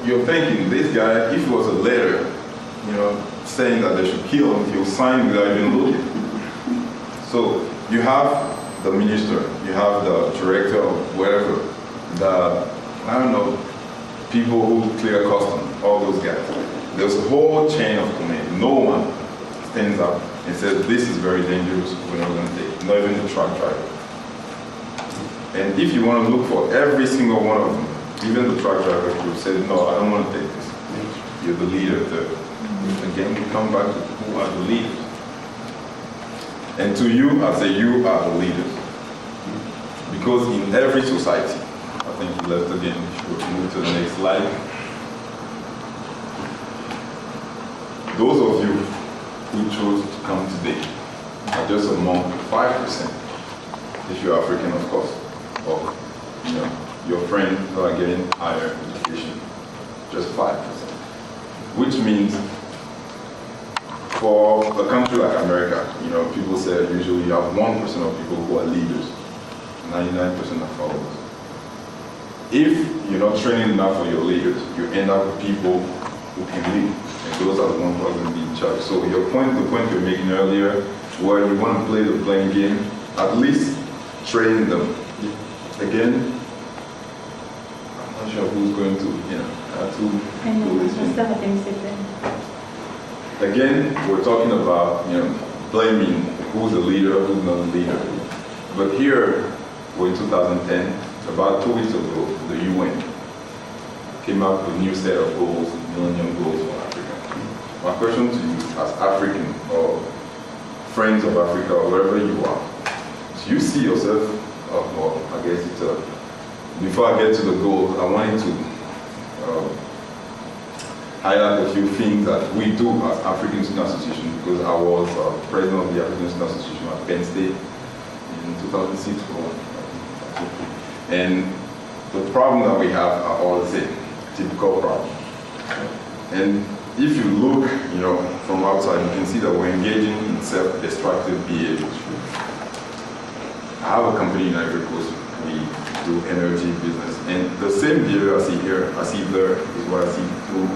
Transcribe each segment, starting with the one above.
you're thinking, this guy, if it was a letter, saying that they should kill him, he'll sign without even looking. So you have the minister, you have the director of whatever, people who clear customs, all those guys. There's a whole chain of command. No one stands up and says, this is very dangerous, we're not going to take it. Not even the truck driver. And if you want to look for every single one of them, even the truck driver who said, no, I don't want to take this. You're the leader. Again, we come back to who are the leaders. And to you, I say you are the leaders. Because in every society, I think you left again, you should move to the next slide. Those of you who chose to come today are just among 5%, if you're African, of course, of your friends who are getting higher education, just 5%. Which means for a country like America, people say usually you have 1% of people who are leaders, 99% are followers. If you're not training enough for your leaders, you end up with people who can lead, and those are the ones who are going to be in charge. So the point you're making earlier, where you want to play the playing game, at least train them. Again, I'm not sure who's going to, Again, we're talking about, blaming who's the leader, who's not the leader. But here, we're in 2010, about 2 weeks ago, the UN came up with a new set of goals, millennium goals for Africa. My question to you, as African or friends of Africa or wherever you are, do you see yourself, I guess it's before I get to the goals, I wanted to highlight a few things that we do as African Student Association, because I was president of the African Student Association at Penn State in 2006. And the problem that we have are all the same, typical problems. And if you look, from outside, you can see that we're engaging in self-destructive behaviors. I have a company in Ivory Coast. We do energy business, and the same behavior I see here, I see there, is what I see through,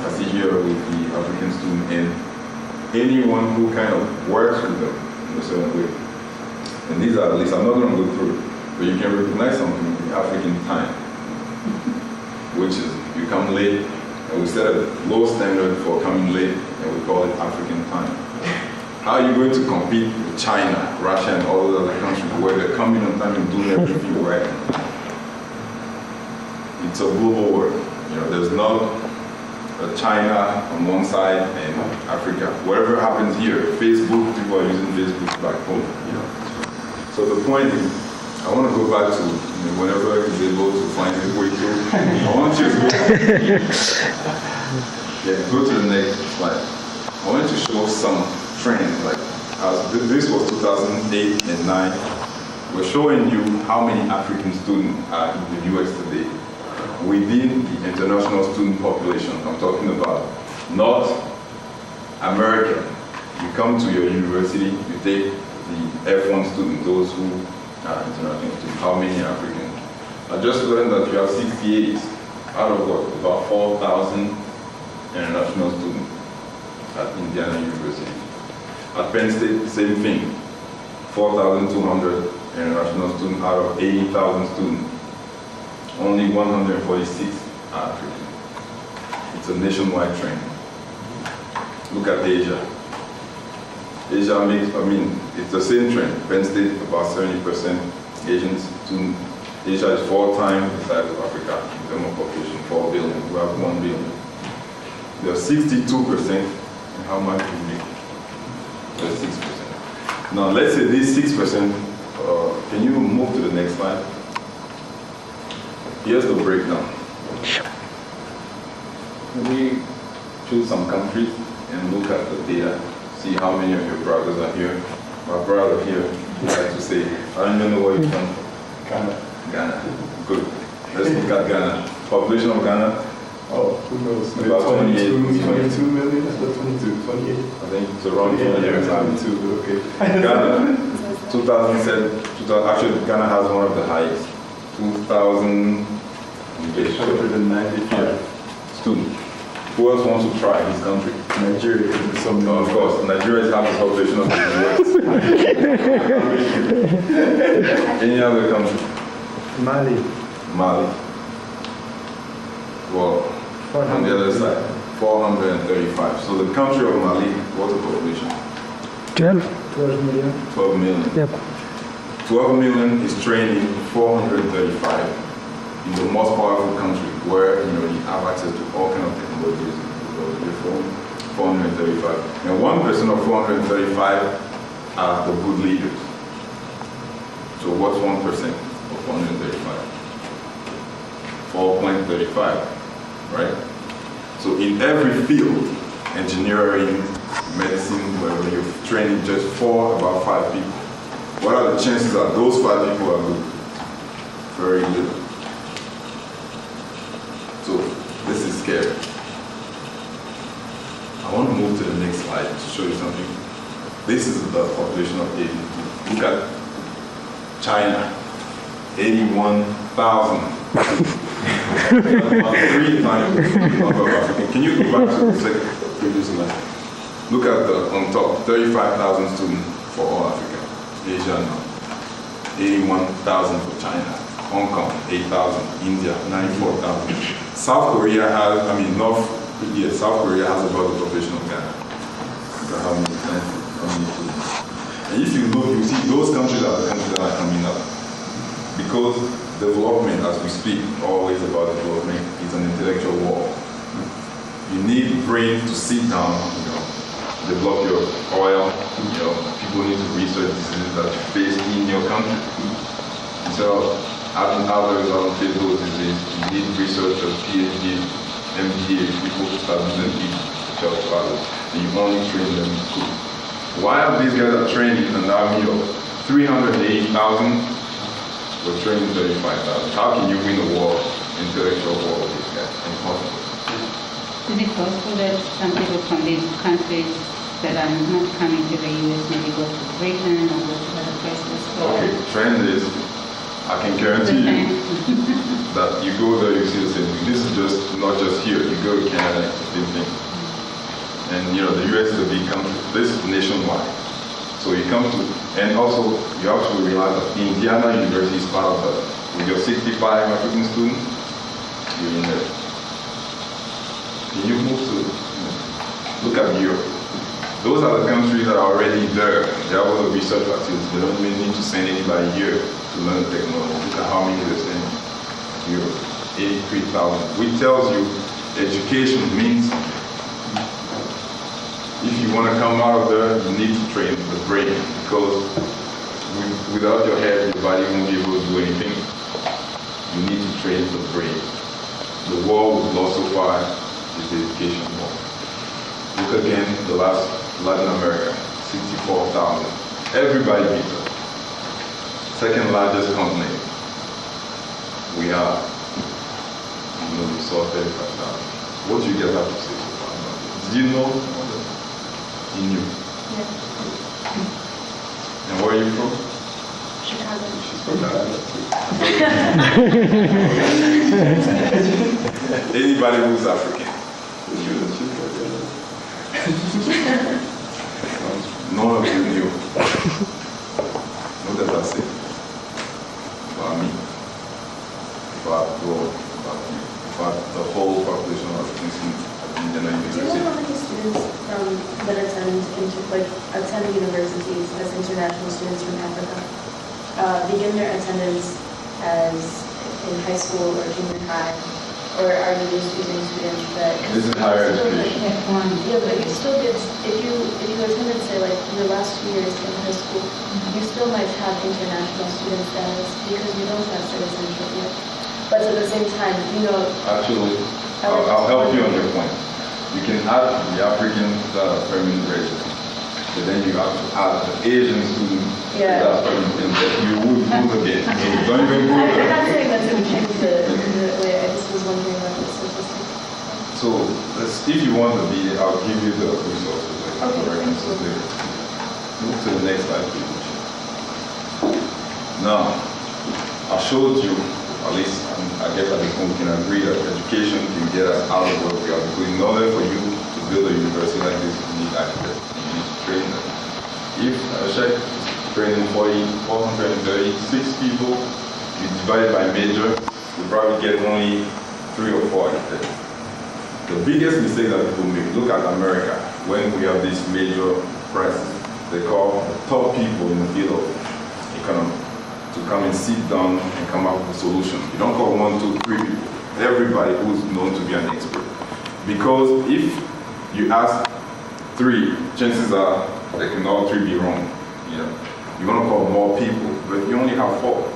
I see here with the African student, and anyone who kind of works with them in a certain way. And these are, at least I'm not going to go through it, but you can recognize something in the African time, which is you come late, and we set a low standard for coming late, and we call it African time. How are you going to compete with China, Russia, and all those other countries where they're coming on time and doing everything right? It's a global world. There's not a China on one side and Africa. Whatever happens here, Facebook, people are using Facebook back home. So the point is, I want to go back to whenever is able to find his way through. I want you to go to the next slide. I want to show some trends. This was 2008 and 9. We're showing you how many African students are in the US today within the international student population. I'm talking about not American. You come to your university, you take the F1 students, those who are international students. How many are African? I just learned that you have 68 out of what? About 4,000 international students at Indiana University. At Penn State, same thing. 4,200 international students out of 80,000 students. Only 146 are African. It's a nationwide trend. Look at Asia. Asia makes, it's the same trend. Penn State, about 70% Asian students. Asia is 4 times the size of Africa in terms of population, 4 billion. We have 1 billion. There's 62%, and how much do we make? There's 6%. Now let's say this 6%, can you move to the next slide? Here's the breakdown. We choose some countries and look at the data, see how many of your brothers are here. My brother here, he likes to say, I don't even know where you're from. Ghana. Good. Let's look at Ghana. Population of Ghana? Oh, who knows? Maybe About 22 million? That's about 22, 28. I think it's around 22, okay. Ghana, 2007, actually Ghana has one of the highest. 2,095. student. Who else wants to try his country? Nigeria, some Of course, Nigeria is half the population of the US. Any other country? Mali. Mali. Well, on the other side, 435. So the country of Mali, what's the population? 12. 12 million. 12 million. Yep. 12 million is training 435 in the most powerful country where you have access to all kind of technologies. 435. And 1% of 435 are the good leaders. So what's 1% of 435? 4.35, right? So in every field, engineering, medicine, wherever you're training just about 5 people. What are the chances that those 5 people are good? Very little. So this is scary. I want to move to the next slide to show you something. This is the population of 80. Look at China, 81,000. About 3 times the number of Africans. Can you go back to the previous slide? Look at on top, 35,000 students for all Africa. Asia now, 81,000 for China. Hong Kong, 8,000. India, 94,000. South Korea has, South Korea has about the population of Ghana. Look at how many students. And if you look, you see those countries are the countries that are coming up. Because development, as we speak always about development, is an intellectual war. You need brain to sit down, develop your oil. People need to research diseases that you face in your country. So having others on face those diseases, you need researchers, PhD, MBA, people to start doing it, just others. And you only train them in school. While these guys are trained in an army of 380,000, we're training 35,000. How can you win a war, intellectual war with these guys? Impossible. Is it possible that some people from these countries that are not coming to the US maybe go to Britain or go to other places? Okay, trend is, I can guarantee you that you go there, you see the same thing. This is just not just here. You go to Canada, it's the same thing. And the US is a big country. This is nationwide. So you come to, and also you have to realize that Indiana University is part of that. With your 65 African students, you're in there. Can you move to, look at Europe. Those are the countries that are already there. They have all the research facilities. They don't even need to send anybody here to learn technology. Look at how many they're sending. Europe, 83,000. Which tells you education means something. If you want to come out of there, you need to train the brain, because without your head, your body won't be able to do anything. You need to train the brain. The war we've lost so far is the education war. Look again, the last Latin America, 64,000. Everybody beats us. Second largest continent. We are, we saw 35,000. What do you guys have to say about this? Did you know? You knew. Yeah. And where are you from? Chicago. She's from Canada. Anybody who's African? None of you knew. What does that say? About me. About God. About you. About the whole population of Africans in Indiana Do you know University. how many students that attend universities as international students from Africa begin their attendance as in high school or junior high, or are you just using students that? This is higher education. Yeah, but you still get, if you attended, say, like your last 2 years in high school, you still might have international student status because you don't have citizenship yet. But at the same time, Actually, I'll help you on your point. You can add the Africans that are permanent residents, but then you have to add the Asian students that are permanent, and that you would move again. So don't even go I'm there. not saying that to change the way, I just was wondering about the statistics. So if you want to be, I'll give you the resources, like Okay, the references there. Move to the next slide, please. Now, I showed you, at least I guess at this point we can agree that education can get us out of work we are. Because in order for you to build a university like this, you need architects, you need to train them. If a check training 436 people, you divide it by major, you probably get only 3 or 4 architects. The biggest mistake that people make, look at America, when we have these major crises, they call the top people in the field of economics to come and sit down and come up with a solution. You don't call 1, 2, 3 people, everybody who's known to be an expert. Because if you ask 3, chances are they can all 3 be wrong. You know, you want to call more people, but you only have 4.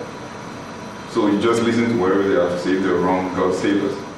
So you just listen to whatever they have to say. If they're wrong, God save us.